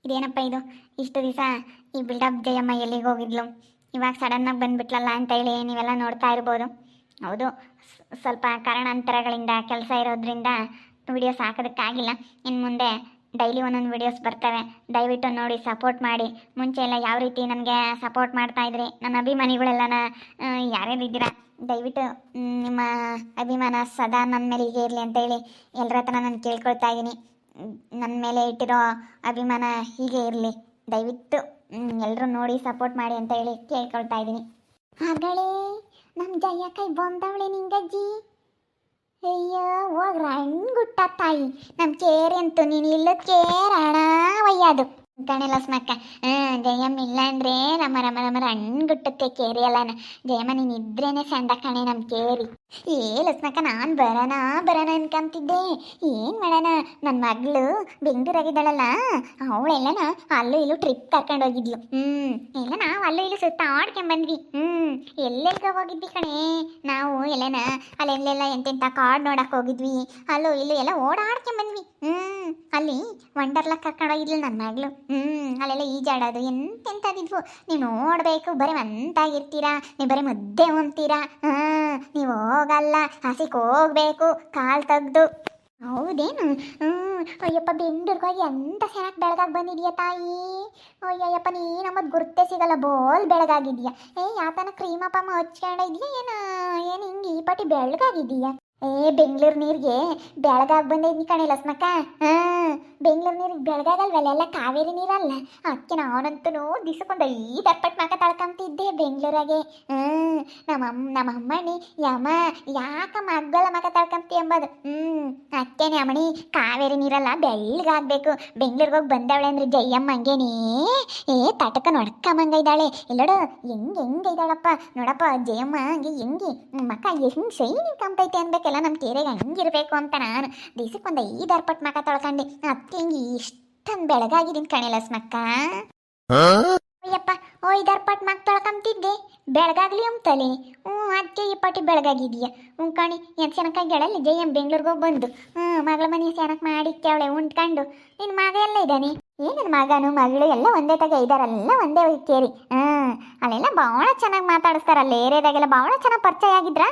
ಇದೇನಪ್ಪ ಇದು ಇಷ್ಟು ದಿವಸ ಈ ಬಿಲ್ಡಪ್ ಜಯಮ್ಮ ಎಲ್ಲಿಗೆ ಹೋಗಿದ್ಲು, ಇವಾಗ ಸಡನ್ನಾಗಿ ಬಂದುಬಿಟ್ಲಲ್ಲ ಅಂತೇಳಿ ನೀವೆಲ್ಲ ನೋಡ್ತಾ ಇರ್ಬೋದು. ಹೌದು, ಸ್ವಲ್ಪ ಕಾರಣಾಂತರಗಳಿಂದ ಕೆಲಸ ಇರೋದ್ರಿಂದ ವಿಡಿಯೋಸ್ ಹಾಕೋದಕ್ಕಾಗಿಲ್ಲ. ಇನ್ನು ಮುಂದೆ ಡೈಲಿ ಒಂದೊಂದು ವಿಡಿಯೋಸ್ ಬರ್ತವೆ, ದಯವಿಟ್ಟು ನೋಡಿ ಸಪೋರ್ಟ್ ಮಾಡಿ. ಮುಂಚೆ ಎಲ್ಲ ಯಾವ ರೀತಿ ನನಗೆ ಸಪೋರ್ಟ್ ಮಾಡ್ತಾಯಿದ್ರಿ ನನ್ನ ಅಭಿಮಾನಿಗಳೆಲ್ಲನ, ಯಾರ್ಯಾರು ಇದ್ದೀರಾ ದಯವಿಟ್ಟು ನಿಮ್ಮ ಅಭಿಮಾನ ಸದಾ ನನ್ನ ಮೇಲೆ ಹೀಗೆ ಇರಲಿ ಅಂತೇಳಿ ಎಲ್ಲರ ಹತ್ರ ನಾನು ಕೇಳ್ಕೊಳ್ತಾ ಇದ್ದೀನಿ. ನನ್ನ ಮೇಲೆ ಇಟ್ಟಿರೋ ಅಭಿಮಾನ ಹೀಗೆ ಇರಲಿ, ದಯವಿಟ್ಟು ಎಲ್ಲರೂ ನೋಡಿ ಸಪೋರ್ಟ್ ಮಾಡಿ ಅಂತ ಹೇಳಿ ಕೇಳ್ಕೊಳ್ತಾ ಇದ್ದೀನಿ. ಹಾಗಳೇ ನಮ್ಮ ಜಯ ಕೈ ಬಂದವಳೆ ನಿಂಗಜ್ಜಿ. ಅಯ್ಯೋ ಹೋಗ್ರ ಹಣ್ಗುಟ್ಟ ತಾಯಿ, ನಮ್ಮ ಕೇರಿ ಅಂತೂ ನೀನು ಇಲ್ಲದ ಕೇರಣ ಒಯ್ಯೋದು ಕಣೆ ಲಸ್ಮಕ್ಕ. ಜಯಮ್ಮ ಇಲ್ಲ ಅಂದರೆ ರಮರ ಹಣ್ಗುಟ್ಟತ್ತೆ ಕೇರಿ ಅಲ್ಲನ. ಜಯಮ್ಮ ನೀನು ಇದ್ರೇನೆ ಸಂದ ಕಣೆ ನಮ್ಮ ಕೇರಿ. ಲಸ್ಮಕ್ಕ ನಾನು ಬರೋಣ ಅನ್ಕೊಂತಿದ್ದೆ. ಏನು ಮಾಡೋಣ, ನನ್ನ ಮಗಳು ಬೆಂಗಳೂರಾಗಿದ್ದಾಳಲ್ಲ, ಅವಳೆಲ್ಲನ ಅಲ್ಲೂ ಇಲ್ಲೂ ಟ್ರಿಪ್ ಕರ್ಕೊಂಡು ಹೋಗಿದ್ಲು. ಎಲ್ಲ ನಾವು ಅಲ್ಲೂ ಇಲ್ಲೂ ಸುತ್ತಾಡ್ಕೊಂಬಂದ್ವಿ. ಎಲ್ಲೆಲ್ಗ ಹೋಗಿದ್ವಿ ಕಣೆ ನಾವು, ಎಲ್ಲನ ಅಲ್ಲೆಲ್ಲೆಲ್ಲ ಎಂತೆಂಥ ಕಾಡು ನೋಡಕ್ಕೆ ಹೋಗಿದ್ವಿ, ಅಲ್ಲೂ ಇಲ್ಲೂ ಎಲ್ಲ ಓಡಾಡ್ಕೊಂಬಂದ್ವಿ. ಅಲ್ಲಿ ವಂಡರ್ಲಾ ಕರ್ಕೊಂಡು ಹೋಗಿದ್ಲು ನನ್ನ ಮಗಳು. ಅಲ್ಲೆಲ್ಲ ಈಜಾಡೋದು ಎಂತೆಂಥದಿದ್ವು, ನೀವು ನೋಡಬೇಕು. ಬರೀ ಅಂತಾಗಿರ್ತೀರಾ, ನೀವು ಬರೀ ಮುದ್ದೆ ಉಣ್ತೀರಾ, ನೀವು ಹೋಗಲ್ಲ, ಹಸಿಗೆ ಹೋಗ್ಬೇಕು ಕಾಲು ತೆಗ್ದು. ಹೌದೇನು? ಅಯ್ಯಪ್ಪ ಬೆಂಗಳೂರಿಗೆ ಹೋಗಿ ಎಂತ ಚೆನ್ನಾಗಿ ಬೆಳಗಾಗಿ ಬಂದಿದ್ಯಾ ತಾಯಿ. ಅಯ್ಯಯ್ಯಪ್ಪ ನೀ ನಮ್ಮದು ಗುರ್ತೇ ಸಿಗಲ್ಲ, ಬೋಲ್ ಬೆಳಗಾಗಿದ್ಯಾ. ಯಾತನ ಕ್ರೀಮಪ್ಪ ಹಚ್ಕೊಂಡಿದ್ಯಾ ಏನು ಹಿಂಗೆ ಈ ಪಾಟಿ ಬೆಳಗಾಗಿದೀಯಾ? ಬೆಂಗಳೂರು ನೀರಿಗೆ ಬೆಳಗಾಗಿ ಬಂದಿದ್ನಿ ಕಣೆ ಲಸ್ಮಕ್ಕ. ಬೆಂಗಳೂರು ನೀರಿಗೆ ಬೆಳಗಾಗಲ್ವಲ್ಲ, ಎಲ್ಲ ಕಾವೇರಿ ನೀರಲ್ಲ. ಅದಕ್ಕೆ ನಾನಂತೂ ದಿಸಕ್ಕೊಂದು 5 ಅಪ್ಪಟ್ಟು ಮಕ ತಳ್ಕೊಂತಿದ್ದೆ ಬೆಂಗಳೂರಾಗೆ. ನಮ್ಮ ಅಮ್ಮಣ್ಣಿ ಯಮ್ಮ ಯಾಕ ಮಗ್ಗಳ ಮಕ ತಳ್ಕೊಂತಿ ಎಂಬುದು. ಅಕ್ಕೇನೆ ಅಮ್ಮಣಿ ಕಾವೇರಿ ನೀರಲ್ಲ ಬೆಳ್ಳಗಾಗಬೇಕು, ಬೆಂಗಳೂರಿಗೆ ಹೋಗಿ ಬಂದವಳೆ ಅಂದ್ರೆ ಜಯಮ್ಮ ಹಂಗೇನೇ ತಟಕ ನಡ್ಕಂಬಂಗ ಇದ್ದಾಳೆ. ಎಲ್ಲೋಡು ಹೆಂಗೆ ಇದ್ದಾಳಪ್ಪ ನೋಡಪ್ಪ ಜಯಮ್ಮ, ಹಂಗೆ ಹೆಂಗೆ ಮಕ ಹೆಂಗೆ ಶೈನಿಂಗ್ ಕಂಪೈತೆ ಅನ್ಬೇಕಲ್ಲ ನಮ್ಮ ಕೇರೆಗೆ, ಹಂಗಿರ್ಬೇಕು ಅಂತ ನಾನು ದಿಸಕ್ಕೊಂದು 5 ಅಪ್ಪಟ್ಟು ಮಕ ತೊಳ್ಕೊಂಡು ಅದಕ್ಕೆ ಹಿಂಗೆ ಇಷ್ಟೊಂದು ಬೆಳಗಾಗಿದ್ದೀನಿ ಕಣೆ ಲಸ್ಮಕ್ಕ. ಅಯ್ಯಪ್ಪ 5 ಅಪ್ಪಟ್ಟು ಮಕ ತೊಳ್ಕೊಂತಿದ್ದೆ ಬೆಳಗಾಗ್ಲಿ ಅಂತಲೇ. ಅದಕ್ಕೆ ಈ ಪಾಟಿ ಬೆಳಗಾಗಿದೀಯ. ಕಣಿ ಏನು ಸೆನಕಾಗ್ಯಾಳಲ್ಲಿ ಜಯಮ್ಮ ಬೆಂಗಳೂರಿಗೆ ಹೋಗಿ ಬಂದು ಮಗಳ ಮನೆ ಸೆನಕ್ ಮಾಡಿಕ್ಕವಳೆ ಉಂಟ್ಕೊಂಡು. ನಿನ್ನ ಮಗ ಎಲ್ಲ ಇದ್ದಾನೆ? ನನ್ನ ಮಗನು ಮಗಳು ಎಲ್ಲ ಒಂದೇ ತಗ ಇದ್ದಾರಲ್ಲ, ಒಂದೇ ಕೇರಿ. ಅಲ್ಲೆಲ್ಲ ಭಾಳ ಚೆನ್ನಾಗಿ ಮಾತಾಡಿಸ್ತಾರೆ, ಅಲ್ಲಿ ಏರಿಯಾದಾಗೆಲ್ಲ ಭಾಳ ಚೆನ್ನಾಗಿ ಪರಿಚಯ ಆಗಿದ್ರ.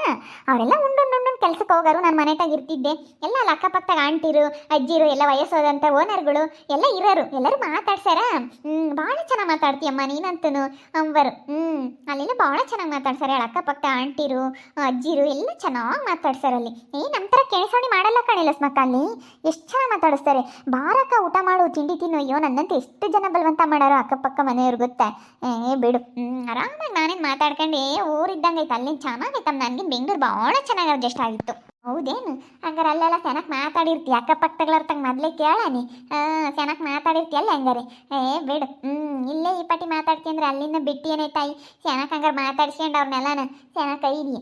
ಅವರೆಲ್ಲ ಉಂಡು ಕೆಲ್ಸಕ್ಕೆ ಹೋಗೋರು, ನಾನು ಮನೆತಾಗ ಇರ್ತಿದ್ದೆ. ಎಲ್ಲ ಅಲ್ಲಿ ಅಕ್ಕಪಕ್ಕದಾಗ ಆಂಟಿರು ಅಜ್ಜಿರು ಎಲ್ಲ ವಯಸ್ಸೋದಂಥ ಓನರ್ಗಳು ಎಲ್ಲ ಇರೋರು, ಎಲ್ಲರೂ ಮಾತಾಡ್ಸಾರ. ಭಾಳ ಚೆನ್ನಾಗಿ ಮಾತಾಡ್ತೀಯಮ್ಮ ನೀನಂತನು ಅಂಬರು. ಅಲ್ಲೆಲ್ಲ ಭಾಳ ಚೆನ್ನಾಗಿ ಮಾತಾಡ್ಸಾರೆ, ಅಕ್ಕಪಕ್ಕ ಆಂಟಿರು ಅಜ್ಜಿರು ಎಲ್ಲ ಚೆನ್ನಾಗಿ ಮಾತಾಡ್ಸಾರಲ್ಲಿ. ನಮ್ಮ ಥರ ಕೆಣಸೋಣಿ ಮಾಡಲ್ಲ ಕಣೆ ಲಸ್ಮಕ್ಕ, ಅಲ್ಲಿ ಎಷ್ಟು ಚೆನ್ನಾಗಿ ಮಾತಾಡಿಸ್ತಾರೆ. ಬಾರಕ್ಕ ಊಟ ಮಾಡು, ತಿಂಡಿ ತಿನ್ನು. ಅಯ್ಯೋ ನನ್ನಂತ ಎಷ್ಟು ಜನ ಬಲವಂತ ಮಾಡಾರೋ ಅಕ್ಕಪಕ್ಕ ಮನೆಯವ್ರು ಗೊತ್ತಾ. ಬಿಡು, ಆರಾಮಾಗಿ ನಾನೇನು ಮಾತಾಡ್ಕೊಂಡು ಊರಿದ್ದಂಗೆ ಐತೆ. ಅಲ್ಲಿಂದ ಚೆನ್ನಾಗೈತಮ್ಮ, ನನಗೆ ಬೆಂಗಳೂರು ಭಾಳ ಚೆನ್ನಾಗಿ ಅಡ್ಜಸ್ಟ್ ಆಗಿತ್ತು. ಹೌದೇನು? ಹಂಗಾರೆ ಅಲ್ಲೆಲ್ಲ ಚೆನ್ನಾಗಿ ಮಾತಾಡಿರ್ತೀಯ, ಅಕ್ಕಪಕ್ಕದವ್ರ ಮೊದಲೇ ಕೇಳಾನಿ. ಚೆನ್ನಾಗಿ ಮಾತಾಡಿರ್ತೀಯಲ್ಲ ಹಂಗಾರೆ. ಬಿಡು, ಇಲ್ಲೇ ಈ ಪಾಟಿ ಮಾತಾಡ್ತಿ ಅಂದ್ರೆ ಅಲ್ಲಿಂದ ಬಿಟ್ಟು ಏನೇ ತಾಯಿ. ಚೆನ್ನಾಗಿ ಹಂಗಾರೆ ಮಾತಾಡ್ಸ್ಕೊಂಡು ಅವ್ರನ್ನೆಲ್ಲನ ಚೆನ್ನಾಗಿ ಕೈದೀಯ.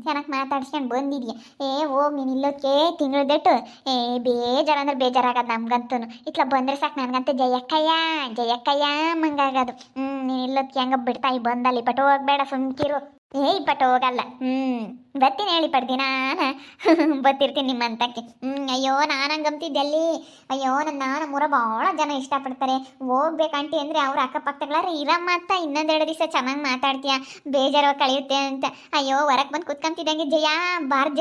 ಚೆನ್ನಾಗಿ ಮಾತಾಡ್ಸ್ಕೊಂಡು ಬಂದಿದ್ಯಾ. ಹೋಗಿ ನೀನು ಇಲ್ಲೋಕ್ಕೆ ತಿಂಗಳದೆಟ್ಟು ಬೇಜಾರಂದ್ರೆ ಬೇಜಾರಾಗದು ನಮ್ಗಂತೂ. ಇಟ್ಲ ಬಂದರೆ ಸಾಕು ನನಗಂತೂ ಜಯಕ್ಕಯ್ಯ ಮಂಗಾಗದು. ನೀನು ಇಲ್ಲೋಕ್ಕೆ ಹೆಂಗ ಬಿಡ್ತಾಯಿ ಬಂದಲ್ಲಿ ಪಟ್ಟು ಹೋಗ್ಬೇಡ, ಸುಮ್ಕಿರು. ಇಪ್ಪಟ್ಟು ಹೋಗಲ್ಲ. ಬರ್ತೀನಿ ಹೇಳಿ ಪಡ್ತೀನಿ ನಾನು ಬರ್ತಿರ್ತೀನಿ ನಿಮ್ಮಂತಕ್ಕೆ. ಅಯ್ಯೋ ನಾನು ಹಂಗಂತಿದ್ದೆ ಅಲ್ಲಿ. ಅಯ್ಯೋ ನಮ್ಮೂರ ಭಾಳ ಜನ ಇಷ್ಟಪಡ್ತಾರೆ. ಹೋಗ್ಬೇಕಂಟಿ ಅಂದರೆ ಅವ್ರ ಅಕ್ಕಪಕ್ಕಗಳಾರ ಇರಮ್ಮ ಅಂತ ಇನ್ನೊಂದೆರಡು ದಿವಸ ಚೆನ್ನಾಗಿ ಮಾತಾಡ್ತೀಯ, ಬೇಜಾರು ಕಳೆಯುತ್ತೆ ಅಂತ. ಅಯ್ಯೋ ಹೊರಗೆ ಬಂದು ಕುತ್ಕೊಂತಿದ್ದಂಗೆ ಜಯ ಬಾರ್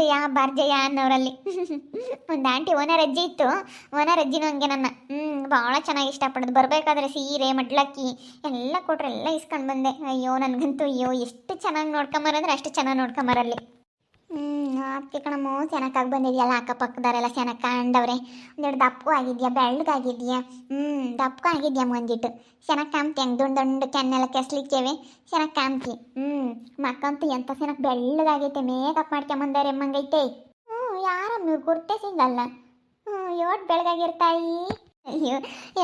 ಜಯ ಅನ್ನೋರಲ್ಲಿ ಒಂದು ಆಂಟಿ ಓನರ್ ಅಜ್ಜಿ ಇತ್ತು. ಓನರ್ ಅಜ್ಜಿನೂ ಹಂಗೆ ನನ್ನ ಭಾಳ ಚೆನ್ನಾಗಿ ಇಷ್ಟಪಡೋದು. ಬರಬೇಕಾದ್ರೆ ಸೀರೆ ಮಡ್ಲಕ್ಕಿ ಎಲ್ಲ ಕೊಟ್ರೆ ಎಲ್ಲ ಇಸ್ಕೊಂಡು ಬಂದೆ. ಅಯ್ಯೋ ನನಗಂತೂ ಎಷ್ಟು ಚೆನ್ನಾಗಿ ನೋಡ್ಕೊಂಬರಂದ್ರೆ ಅಷ್ಟು ಚೆನ್ನಾಗಿ ನೋಡ್ಕೊಂಬರಲ್ಲಿ. ಅದಕ್ಕೆ ಕಣಮ್ಮು ಸೆನಕ್ಕಾಗಿ ಬಂದಿದೆಯಲ್ಲ, ಅಕ್ಕಪಕ್ಕದವರೆಲ್ಲ ಸೆನಕ್ ಕಂಡವ್ರೆ. ಒಂದೆರಡು ದಪ್ಪು ಆಗಿದ್ಯಾ, ಬೆಳ್ಳಗಾಗಿದ್ಯಾ. ದಪ್ಪು ಆಗಿದ್ಯಾ ಒಂದಿಟ್ಟು. ಸೆನಕ್ ಕಾಮ್ತಿ ಹೆಂಗೆ ದುಂಡು ಕೆನ್ನೆಲ್ಲ ಕೆಸ್ಲಿಕ್ಕೇವೆ ಸೆನಕ್ ಕಾಮ್ತಿ. ಮಕ್ಕಂತೂ ಎಂಥ ಸೆನಕ್ ಬೆಳ್ಳಗಾಗೈತೆ, ಮೇಕಪ್ ಮಾಡ್ಕೊಂಬಂದಾರೆ ಎಮ್ಮಂಗೈತೆ. ಯಾರಮ್ಮ ಇವ್ರು ಗುರ್ತೇ ಸಿಗಲ್ಲ. ಯೋಟ್ ಬೆಳಗಾಗಿರ್ತಾಯಿ. ಅಯ್ಯೋ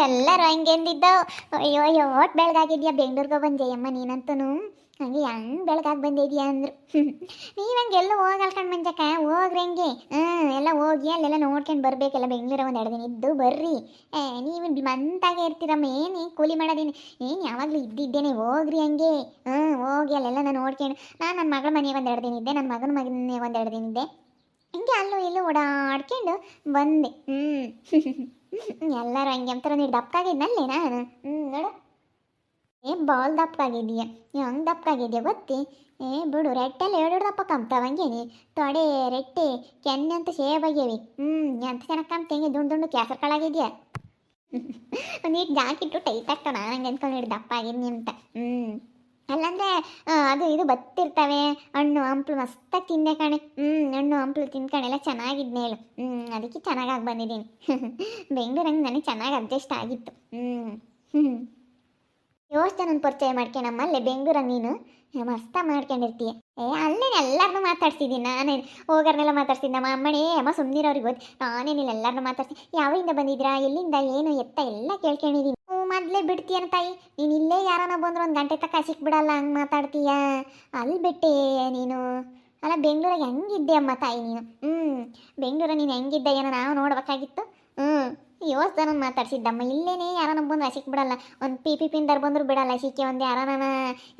ಎಲ್ಲರೂ ಹಂಗೆಂದಿದ್ದವು. ಅಯ್ಯೋ ಯೋಟ್ ಬೆಳಗಾಗಿದ್ಯಾ ಬೆಂಗಳೂರಿಗೆ ಬಂದೆಯಮ್ಮ ನೀನಂತೂ. ಹಂಗೆ ಹೆಂಗೆ ಬೆಳಗಾಗಿ ಬಂದಿದ್ಯಾ ಅಂದರು. ನೀವಂಗೆ ಎಲ್ಲ ಹೋಗಲ್ಕಂಡು ಮಂಜಕ್ಕ, ಹೋಗ್ರಿ ಹಂಗೆ. ಎಲ್ಲ ಹೋಗಿ ಅಲ್ಲೆಲ್ಲ ನೋಡ್ಕೊಂಡು ಬರ್ಬೇಕೆಲ್ಲ. ಬೆಂಗಳೂರ ಒಂದು 2 ದಿನ ಇದ್ದು ಬರ್ರಿ. ನೀವು ಮಂತಾಗೆ ಇರ್ತೀರಮ್ಮ, ಏನು ಕೂಲಿ ಮಾಡೋದೇನು, ಏನು ಯಾವಾಗಲೂ ಇದ್ದಿದ್ದೇನೆ. ಹೋಗ್ರಿ ಹಂಗೆ. ಹೋಗಿ ಅಲ್ಲೆಲ್ಲ ನಾನು ನೋಡ್ಕೊಂಡು. ನಾನು ನನ್ನ ಮಗಳ ಮನೆ ಒಂದು 2 ದಿನ ಇದ್ದೆ, ನನ್ನ ಮಗನ ಮಗನೇ ಒಂದು 2 ದಿನ ಇದ್ದೆ. ಹಿಂಗೆ ಅಲ್ಲೂ ಇಲ್ಲೂ ಓಡಾಡ್ಕೊಂಡು ಬಂದೆ. ಎಲ್ಲರೂ ಹಂಗೆ ಅಂತಾರೆ. ನೀನು ದಪ್ಪಕ್ಕಾಗಿದ್ನಲ್ಲೇ ನಾನು ನೋಡು. ಬಾಲ್ ದಪ್ಪಕ್ಕಾಗಿದೀಯ, ನೀವು ಹಂಗೆ ದಪ್ಪಕ್ಕಾಗಿದ್ಯಾ ಗೊತ್ತಿ? ಬಿಡು, ರೆಟ್ಟೆಲ್ಲ ಎರಡು ದಪ್ಪ ಕಂಬ್ತಾವಂಗೇನಿ. ತೊಡೆ ರೆಟ್ಟೆ ಕೆನ್ನೆ ಅಂತ ಸೇಬಾಗ್ಯವಿ. ಎಂತ ಚೆನ್ನಾಗಿ ಕಾಮ್ತಂಗೆ ದುಂಡು ದುಂಡು ಕ್ಯಾಸರ್ ಕಾಳಾಗಿದ್ಯಾ. ನೀಟ್ ಜಾಕಿಟ್ಟು ಟೈಟ್ ಆಗ್ತಾವ. ನಾನು ಹಂಗೆ ಅಂದ್ಕೊಂಡು ದಪ್ಪ ಆಗಿದ್ನಿ ಅಂತ. ಅಲ್ಲಂದ್ರೆ ಅದು ಇದು ಬತ್ತಿರ್ತವೆ. ಹಣ್ಣು ಹಂಪ್ಲು ಮಸ್ತಾಗಿ ತಿಂದೆ ಕಣೆ. ಹಣ್ಣು ಹಂಪ್ಲು ತಿನ್ಕಣೆಲ್ಲ ಚೆನ್ನಾಗಿದ್ನೇ ಹೇಳು. ಅದಕ್ಕೆ ಚೆನ್ನಾಗಾಗಿ ಬಂದಿದ್ದೀನಿ. ಬೆಂಗಳೂರಂಗೆ ನನಗೆ ಚೆನ್ನಾಗಿ ಅಡ್ಜಸ್ಟ್ ಆಗಿತ್ತು. ಯೋಷ್ಟು ನನ್ನ ಪರಿಚಯ ಮಾಡ್ಕೊಂಡಮ್ಮ ಅಲ್ಲೇ ಬೆಂಗಳೂರಾಗ ನೀನು ಮಸ್ತ ಮಾಡ್ಕೊಂಡಿರ್ತೀಯ. ಅಲ್ಲೇ ಎಲ್ಲರನ್ನೂ ಮಾತಾಡ್ಸಿದ್ದೀನಿ ನಾನೇನು. ಹೋಗೋರ್ನೆಲ್ಲ ಮಾತಾಡ್ಸಿದ್ದೆ. ನಮ್ಮ ಅಮ್ಮನೇ ಅಮ್ಮ ಸುಮ್ಮನಿರೋರಿಗೆ ಗೊತ್ತು. ನಾನೇನಿಲ್ಲ ಎಲ್ಲರನ್ನೂ ಮಾತಾಡ್ಸಿ ಯಾವಿಂದ ಬಂದಿದ್ರಾ, ಎಲ್ಲಿಂದ, ಏನು ಎತ್ತ ಎಲ್ಲ ಕೇಳ್ಕೊಂಡಿದ್ದೀನಿ. ಮೊದಲೇ ಬಿಡ್ತೀಯನ ತಾಯಿ ನೀನು. ಇಲ್ಲೇ ಯಾರನ್ನ ಬಂದ್ರೆ ಒಂದು ಗಂಟೆ ತಕ್ಕ ಸಿಕ್ಬಿಡಲ್ಲ, ಹಂಗೆ ಮಾತಾಡ್ತೀಯ. ಅಲ್ಲಿ ಬಿಟ್ಟೆ ನೀನು. ಅಲ್ಲ ಬೆಂಗಳೂರಾಗ ಹೆಂಗಿದ್ದೆ ಅಮ್ಮ ತಾಯಿ ನೀನು? ಬೆಂಗಳೂರಾಗ ನೀನು ಹೆಂಗಿದ್ದೆ ಏನೋ ನಾವು ನೋಡ್ಬೇಕಾಗಿತ್ತು. ಯೋಸ್ತ ನಾನು ಮಾತಾಡ್ಸಿದ್ದಮ್ಮ. ಇಲ್ಲೇನೇ ಯಾರನ್ನ ಬಂದು ಸಿಕ್ಬಿಡಲ್ಲ. ಒಂದು ಪಿಂದರ್ ಬಂದರೂ ಬಿಡಲ್ಲ ಸಿಕ್ಕಿ, ಒಂದು ಯಾರನ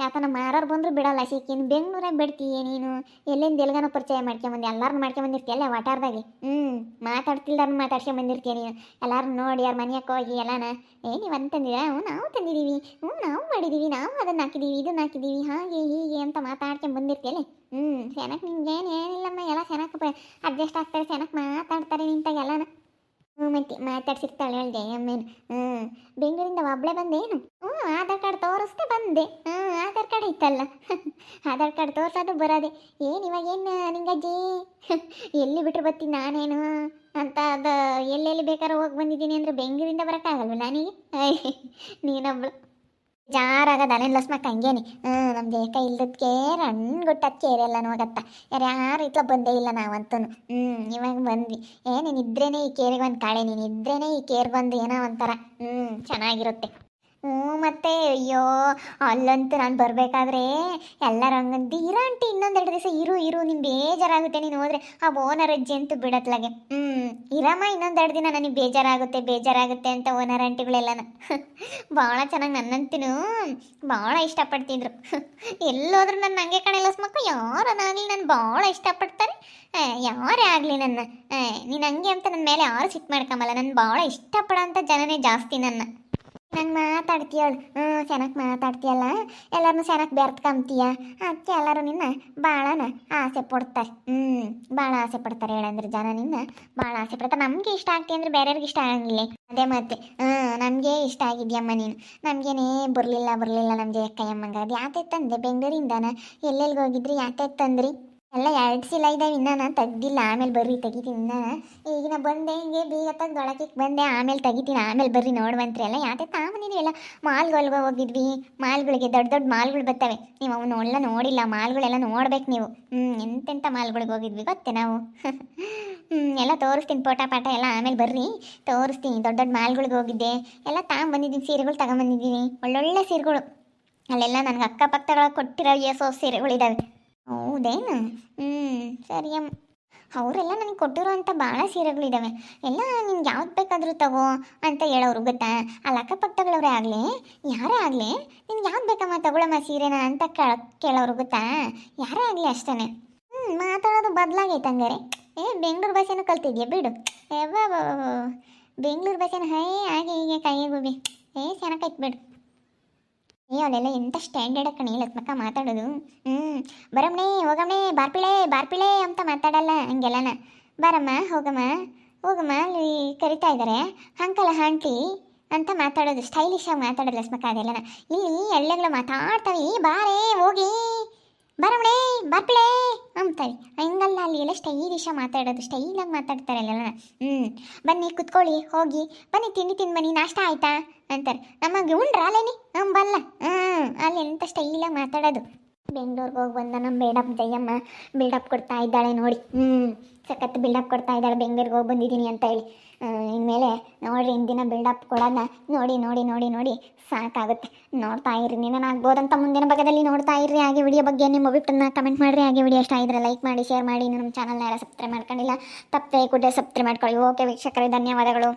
ಯಾತನ ಮಾರೋರು ಬಂದರೂ ಬಿಡಲ್ಲ ಸಿಕ್ಕಿ. ನೀನು ಬೆಂಗಳೂರಾಗ ಬಿಡ್ತೀಯ ನೀನು. ಎಲ್ಲಿಂದ ಎಲ್ಗನ ಪರಿಚಯ ಮಾಡ್ಕೊಂಬಂದು ಎಲ್ಲರನ್ನ ಮಾಡ್ಕೊಂಬಂದಿರ್ತೀಯ ಅಲ್ಲೇ ವಾಟಾರ್ದಾಗೆ. ಮಾತಾಡ್ತಿಲ್ದಾರನ್ನ ಮಾತಾಡ್ಸ್ಕೊಂಬಂದಿರ್ತೀಯ ನೀನು. ಎಲ್ಲರನ್ನ ನೋಡಿ ಯಾರು ಮನೆಯಕ್ಕೆ ಹೋಗಿ ಎಲ್ಲನ ನೀವು ಅಂತಂದಿರಾ? ನಾವು ತಂದಿದ್ದೀವಿ, ನಾವು ಮಾಡಿದ್ದೀವಿ, ನಾವು ಅದನ್ನು ಹಾಕಿದ್ದೀವಿ, ಇದನ್ನು ಹಾಕಿದ್ದೀವಿ, ಹಾಗೆ ಹೀಗೆ ಅಂತ ಮಾತಾಡ್ಕೊಂಬಂದಿರ್ತೀಯಲ್ಲೇ. ಸೆನಕ್ ನಿಮ್ಗೇನು ಏನಿಲ್ಲಮ್ಮ, ಎಲ್ಲ ಸೆನಕ್ ಅಡ್ಜಸ್ಟ್ ಆಗ್ತಾರೆ, ಸೆನಕ್ ಮಾತಾಡ್ತಾರೆ ನಿಂತಾಗ ಎಲ್ಲನ. ಮತ್ತೆ ಮಾತಾಡ್ಸಿರ್ತಾಳೆ ಹೇಳ್ದೆ ಅಮ್ಮೇನು. ಬೆಂಗಳೂರಿಂದ ಒಬ್ಬಳೇ ಬಂದೇನು? ಆಧಾರ್ ಕಾರ್ಡ್ ತೋರಿಸ್ದೆ ಬಂದೆ. ಆಧಾರ್ ಕಾರ್ಡ್ ಐತಲ್ಲ. ಆಧಾರ್ ಕಾರ್ಡ್ ತೋರ್ಸೋದು ಬರೋದೆ. ಇವಾಗೇನು ನಿಂಗಜ್ಜಿ ಎಲ್ಲಿ ಬಿಟ್ಟರು ಬರ್ತೀನಿ ನಾನೇನು ಅಂತ. ಅದು ಎಲ್ಲೆಲ್ಲಿ ಬೇಕಾದ್ರೂ ಹೋಗಿ ಬಂದಿದ್ದೀನಿ ಅಂದರೆ ಬೆಂಗಳೂರಿಂದ ಬರೋಕ್ಕಾಗಲ್ವ ನನಗೆ? ನೀನೊಬ್ಳು ಜಾರಾಗದ ಅಲ್ಲೇನು ಲಸ್ಮಕ್ಕ ಹಂಗೇನಿ. ನಮ್ಮ ದೇಕ ಇಲ್ದಕ್ಕೆ ರಣ್ಗುಟ್ಟಕ್ಕೆ ಕೇರೆಲ್ಲ ಹೋಗತ್ತ. ಯಾರು ಇತ್ಲ ಬಂದೇ ಇಲ್ಲ ನಾವಂತೂ. ಇವಾಗ ಬಂದ್ವಿ. ನೀನು ಇದ್ರೇನೆ ಈ ಕೇರಿಗೆ ಒಂದು ಕಾಳೆ, ನೀನು ಇದ್ರೇನೆ ಈ ಕೇರ್ ಬಂದು ಏನೋ ಒಂಥರ ಚೆನ್ನಾಗಿರುತ್ತೆ. ಮತ್ತೆ ಅಯ್ಯೋ ಅಲ್ಲಂತೂ ನಾನು ಬರಬೇಕಾದ್ರೆ ಎಲ್ಲರೂ ಹಂಗಂದು ಇರಾಂಟಿ ಇನ್ನೊಂದೆರಡು ದಿವಸ ಇರು ನಿಂಗೆ ಬೇಜಾರಾಗುತ್ತೆ ನೀನು ಹೋದರೆ. ಆ ಓನರ್ ಅಜ್ಜಿ ಅಂತೂ ಬಿಡತ್ಲಾಗೆ ಇರಮ್ಮ ಇನ್ನೊಂದೆರಡು ದಿನ ನನಗೆ ಬೇಜಾರಾಗುತ್ತೆ ಅಂತ ಓನರ್ ಆಂಟಿಗಳೆಲ್ಲನ ಭಾಳ ಚೆನ್ನಾಗಿ ನನ್ನಂತೂ ಭಾಳ ಇಷ್ಟಪಡ್ತಿದ್ರು. ಎಲ್ಲೋದ್ರೂ ನನ್ನ ಹಂಗೆ ಕಣೆಲ್ಲ ಮಕ್ಕಳು ಯಾರನ್ನಾಗಲಿ ನಾನು ಭಾಳ ಇಷ್ಟಪಡ್ತಾರೆ. ಯಾರೇ ಆಗಲಿ ನನ್ನ ನೀನು ಹಂಗೆ ಅಂತ ನನ್ನ ಮೇಲೆ ಯಾರು ಸಿಟ್ಟು ಮಾಡ್ಕೊಂಬಲ್ಲ. ನಾನು ಭಾಳ ಇಷ್ಟಪಡೋ ಅಂಥ ಜನನೇ ಜಾಸ್ತಿ ನನ್ನ. ನಂಗೆ ಮಾತಾಡ್ತೀಯಳು ಚೆನ್ನಾಗಿ ಮಾತಾಡ್ತೀಯಲ್ಲ, ಎಲ್ಲರನ್ನೂ ಚೆನ್ನಾಗಿ ಬೆರ್ತ್ಕೊಂತೀಯ. ಅದಕ್ಕೆ ಎಲ್ಲರೂ ನಿನ್ನ ಭಾಳನ ಆಸೆ ಪಡ್ತಾರೆ. ಭಾಳ ಆಸೆ ಪಡ್ತಾರೆ ಹೇಳಂದ್ರೆ ಜನ ನಿನ್ನ ಭಾಳ ಆಸೆ ಪಡ್ತಾರೆ. ನಮಗೆ ಇಷ್ಟ ಆಗ್ತಿ ಅಂದರೆ ಬೇರೆಯವ್ರಿಗೆ ಇಷ್ಟ ಆಗಂಗಿಲ್ಲ. ಅದೇ ಮತ್ತೆ ನಮಗೆ ಇಷ್ಟ ಆಗಿದ್ಯಮ್ಮ ನೀನು. ನಮಗೇನೇ ಬರಲಿಲ್ಲ ನಮ್ಮ ಜಯಕ್ಕಯ್ಯಮ್ಮಂಗೆ. ಅದು ಯಾತೆ ತಂದೆ ಬೆಂಗಳೂರಿಂದನ? ಎಲ್ಲೆಲ್ಗೆ ಹೋಗಿದ್ರಿ? ಯಾತೆ ತಂದ್ರಿ? ಎಲ್ಲ 2 ಚೀಲ ಇದ್ದಾವೆ ಇನ್ನೂ ನಾನು ತೆಗ್ದಿಲ್ಲ. ಆಮೇಲೆ ಬರ್ರಿ ತೆಗಿತೀನಿ. ಈಗಿನ ಬಂದೆ ಹಿಂಗೆ ಬೀಗ ತೆಗ್ದೊಳಕ್ಕೆ ಬಂದೆ. ಆಮೇಲೆ ತೆಗಿತೀನಿ, ಆಮೇಲೆ ಬರ್ರಿ ನೋಡುವಂತ್ರಿ. ಎಲ್ಲ ಯಾತೆ ತಾಂಬಂದಿದ್ವಿ. ಎಲ್ಲ ಮಾಲ್ಗಳಿಗೆ ಹೋಗಿದ್ವಿ. ಮಾಲ್ಗಳಿಗೆ ದೊಡ್ಡ ಮಾಲ್ಗಳು ಬರ್ತವೆ. ನೀವು ಅವನ್ನೆಲ್ಲ ನೋಡಿಲ್ಲ. ಮಾಲ್ಗಳೆಲ್ಲ ನೋಡ್ಬೇಕು ನೀವು. ಎಂತೆಂಥ ಮಾಲ್ಗಳಿಗೆ ಹೋಗಿದ್ವಿ ಗೊತ್ತೇ ನಾವು. ಎಲ್ಲ ತೋರಿಸ್ತೀನಿ ಪಾಠ ಎಲ್ಲ. ಆಮೇಲೆ ಬರ್ರಿ ತೋರಿಸ್ತೀನಿ. ದೊಡ್ಡ ಮಾಲ್ಗಳಿಗೆ ಹೋಗಿದ್ದೆ. ಎಲ್ಲ ತಾಂಬಂದಿದ್ದೀನಿ. ಸೀರೆಗಳು ತಗೊಂಬಂದಿದ್ದೀನಿ, ಒಳ್ಳೊಳ್ಳೆ ಸೀರೆಗಳು. ಅಲ್ಲೆಲ್ಲ ನನಗೆ ಅಕ್ಕಪಕ್ಕಗಳ ಕೊಟ್ಟಿರೋ ಎಸೋ ಸೀರೆಗಳಿದ್ದಾವೆ. ಹೌದೇನು? ಸರಿ ಅಮ್ಮ. ಅವರೆಲ್ಲ ನನಗೆ ಕೊಟ್ಟಿರೋ ಅಂಥ ಭಾಳ ಸೀರೆಗಳಿದ್ದಾವೆ. ಎಲ್ಲ ನಿಮ್ಗೆ ಯಾವ್ದು ಬೇಕಾದರೂ ತಗೋ ಅಂತ ಹೇಳೋರು ಗೊತ್ತಾ? ಅಲ್ಲಿ ಅಕ್ಕಪಕ್ಕದಗಳವರೇ ಆಗಲಿ ಯಾರೇ ಆಗಲಿ ನಿಮ್ಗೆ ಯಾವ್ದು ಬೇಕಮ್ಮ ತಗೊಳಮ್ಮ ಸೀರೆನ ಅಂತ ಕೇಳೋರು ಗೊತ್ತಾ? ಯಾರೇ ಆಗಲಿ ಅಷ್ಟೇ. ಮಾತಾಡೋದು ಬದಲಾಗೈತೆ ಹಂಗಾರೆ. ಬೆಂಗಳೂರು ಭಾಷೆನೂ ಕಲ್ತಿದ್ಯಾ ಬಿಡು. ಬೆಂಗಳೂರು ಭಾಷೆನ ಹಾಗೆ ಹೀಗೆ ಕೈಗೆ ಗುಬಿ ಚೆನ್ನಾಗೈತೆ ಬಿಡು. ಅಲ್ಲೆಲ್ಲ ಎಂಥ ಸ್ಟ್ಯಾಂಡರ್ಡ್ ಕಣಿ ಲಕ್ಷ್ಮಕ್ಕ ಮಾತಾಡೋದು. ಬರಮ್ಮನೆ ಹೋಗಮ್ಮನೆ ಬಾರ್ಪಿಳೆ ಅಂತ ಮಾತಾಡಲ್ಲ ಹಂಗೆಲ್ಲನ. ಬರಮ್ಮ ಹೋಗಮ್ಮ ಅಲ್ಲಿ ಕರಿತಾ ಇದ್ದಾರೆ ಅಂಕಲ್ ಆಂಟಿ ಅಂತ ಮಾತಾಡೋದು. ಸ್ಟೈಲಿಶಾಗಿ ಮಾತಾಡೋದು ಲಕ್ಷ್ಮಕ್ಕ. ಅದೆಲ್ಲನ ಇಲ್ಲಿ ಎಳ್ಳೆಗಳು ಮಾತಾಡ್ತವೆ. ಬಾರೇ ಹೋಗಿ ಬರಮ್ಮನೆ ಬಾರ್ಪಿಳೆ ಅಂತಾರೆ. ಹಂಗಲ್ಲ ಅಲ್ಲಿ ಎಲ್ಲ ಸ್ಟೈಲಿಶಾಗಿ ಮಾತಾಡೋದು. ಸ್ಟೈಲಾಗಿ ಮಾತಾಡ್ತಾರೆ ಅಲ್ಲೆಲ್ಲ. ಬನ್ನಿ ಕುತ್ಕೊಳ್ಳಿ, ಹೋಗಿ ಬನ್ನಿ, ತಿಂಡಿ ತಿಂದು ಬನ್ನಿ, ನಾಷ್ಟ ಆಯ್ತಾ ಅಂತಾರೆ. ನಮಗೆ ಉಂಡ್ರಾಲೇನಿ ಬಲ್ಲ. ಅಲ್ಲಿ ಎಂಥ ಸ್ಟೈಲಾಗಿ ಮಾತಾಡೋದು. ಬೆಂಗಳೂರಿಗೆ ಹೋಗಿ ಬಂದ ನಮ್ಮ ಬೇಡಪ್ಪ ಜಯಮ್ಮ ಬಿಲ್ಡಪ್ ಕೊಡ್ತಾ ಇದ್ದಾಳೆ ನೋಡಿ. ಸಖತ್ ಬಿಲ್ಡಪ್ ಕೊಡ್ತಾ ಇದ್ದಾಳೆ ಬೆಂಗಳೂರಿಗೆ ಹೋಗಿ ಬಂದಿದ್ದೀನಿ ಅಂತ ಹೇಳಿ. ಇನ್ಮೇಲೆ ನೋಡಿರಿ ಇಂದಿನ ಬಿಲ್ಡಪ್ ಕೊಡೋಣ ನೋಡಿ ಸಾಕಾಗುತ್ತೆ. ನೋಡ್ತಾ ಇರ್ರಿ. ನೀನೇನಾಗ್ಬೋದಂತ ಮುಂದಿನ ಭಾಗದಲ್ಲಿ ನೋಡ್ತಾ ಇರ್ರಿ. ಹಾಗೆ ವಿಡಿಯೋ ಬಗ್ಗೆ ನಿಮ್ಮ ಅಭಿಪ್ರಾಯನ ಕಮೆಂಟ್ ಮಾಡಿರಿ. ಹಾಗೆ ವಿಡಿಯೋ ಇಷ್ಟ ಆಗಿದ್ರೆ ಲೈಕ್ ಮಾಡಿ, ಶೇರ್ ಮಾಡಿ. ನಮ್ಮ ಚಾನಲ್ನ ಯಾರು ಸಬ್ಸ್ಕ್ರೈಬ್ ಮಾಡ್ಕೊಂಡಿಲ್ಲ ತಪ್ಪದೆ ಕೂಡಲೇ ಸಬ್ಸ್ಕ್ರೈಬ್ ಮಾಡ್ಕೊಳ್ಳಿ. ಓಕೆ ವೀಕ್ಷಕರೇ, ಧನ್ಯವಾದಗಳು.